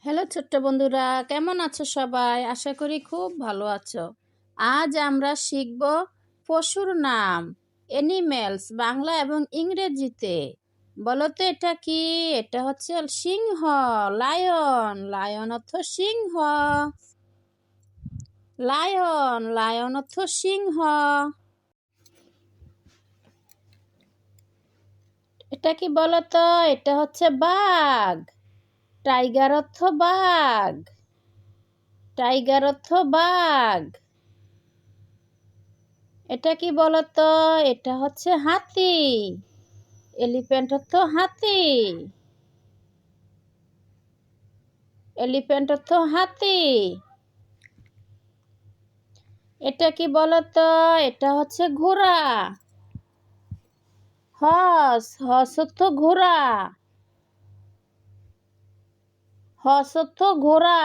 Hello ছোট্ট বন্ধুরা, কেমন আছো সবাই? আশা করি খুব ভালো আছো। আজ আমরা শিখব পশুর নাম, অ্যানিমেলস, বাংলা এবং ইংরেজিতে। বলো তো এটা কি? এটা হচ্ছে সিংহ, লায়ন। লায়ন অর্থ সিংহ। লায়ন, লায়ন অর্থ সিংহ। এটা কি বলো তো? এটা হচ্ছে বাঘ। টাইগার অর্থ বাঘ। টাইগার অর্থ বাঘ। এটা কি বলতো? এটা হচ্ছে হাতি। এলিফ্যান্ট অর্থ হাতি। এলিফ্যান্ট অর্থ হাতি। এটা কি বলতো? এটা হচ্ছে ঘোড়া। হর্স, হর্স অর্থ ঘোড়া। হর্স অর্থ ঘোড়া।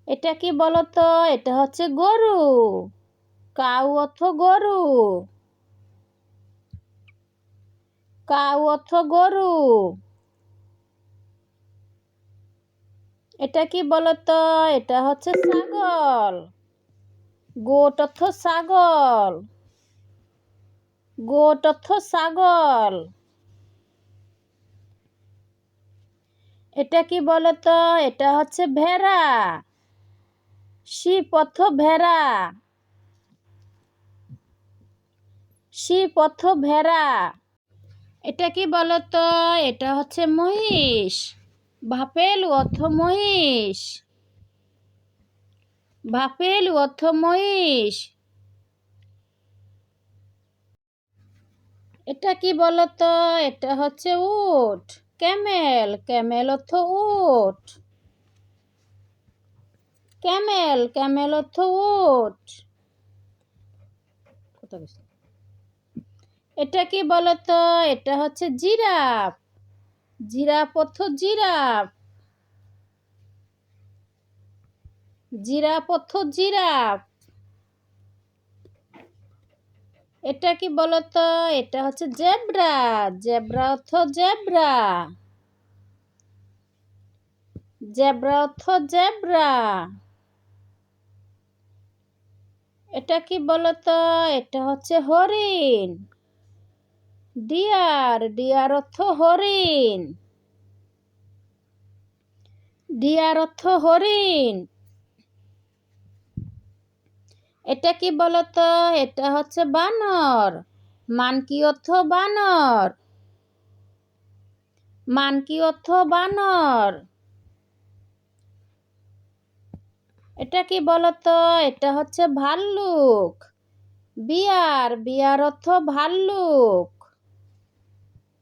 এটা কি বলতো? এটা হচ্ছে গরু। কাউ অর্থ গরু। কাউ অর্থ গরু। এটা কি বলতো? এটা হচ্ছে ছাগল। গোট অর্থ ছাগল। গোট অর্থ ছাগল। এটা কি বলতো? এটা হচ্ছে ভেড়া। শিপ অর্থ ভেড়া। শিপ অর্থ ভেড়া। এটা কি বলতো? এটা হচ্ছে মহিষ। ভাপেলু অর্থ মহিষ। ভাপেলু অর্থ মহিষ। এটা কি বলতো? এটা হচ্ছে উট। ক্যামেল, ক্যামেল অর্থ উট। ক্যামেল, ক্যামেল অর্থ উট। এটা কি বলতো? এটা হচ্ছে জিরাফ। জিরাফ অর্থ জিরাফ। জিরাফ অর্থ জিরাফ। এটা কি বলতো? এটা হচ্ছে জেব্রা। জেব্রা অর্থ জেব্রা। জেব্রা অর্থ জেব্রা। এটা কি বলতো? এটা হচ্ছে হরিণ। ডিয়ার, ডিয়ার অর্থ হরিণ। ডিয়ার অর্থ হরিণ। এটা কি বলতো? এটা হচ্ছে বানর। মানকি অর্থ বানর। মানকি অর্থ বানর। এটা কি বলতো? এটা হচ্ছে ভাল্লুক। বিয়ার, বিয়ার অর্থ ভাল্লুক।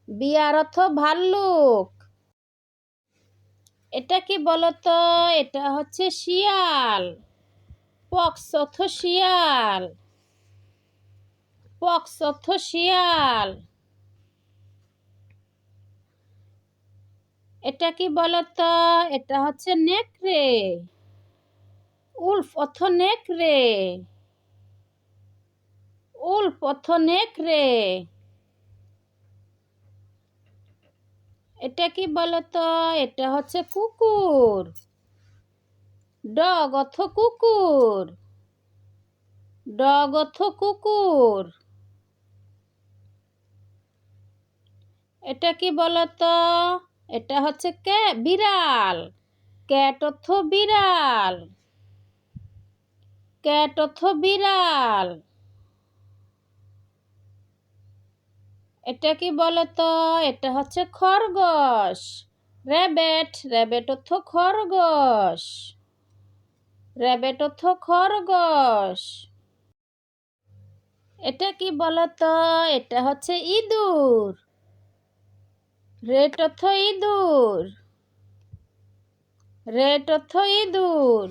বিয়ার অর্থ ভাল্লুক। এটা কি বলতো? এটা হচ্ছে শিয়াল। পক্স অর্থ শিয়াল। পক্স অর্থ শিয়াল। এটা কি বলতো? এটা হচ্ছে নেকড়ে। উল্ফ অর্থ নেকড়ে। উল্ফ অর্থ নেকড়ে। এটা কি বলতো? এটা হচ্ছে কুকুর। ডগ অর্থ কুকুর। ডগ অর্থ কুকুর। এটা কি বলতো? এটা হচ্ছে বিড়াল। ক্যাট অর্থ বিড়াল। ক্যাট অর্থ বিড়াল। এটা কি বলতো? এটা হচ্ছে খরগোশ। র্যাবেট, র্যাবেট অর্থ খরগোশ। র্যাবেট অর্থ খরগোশ। এটা কি বলতো? এটা হচ্ছে ইঁদুর। রেট অর্থ ইঁদুর। রেট অর্থ ইঁদুর।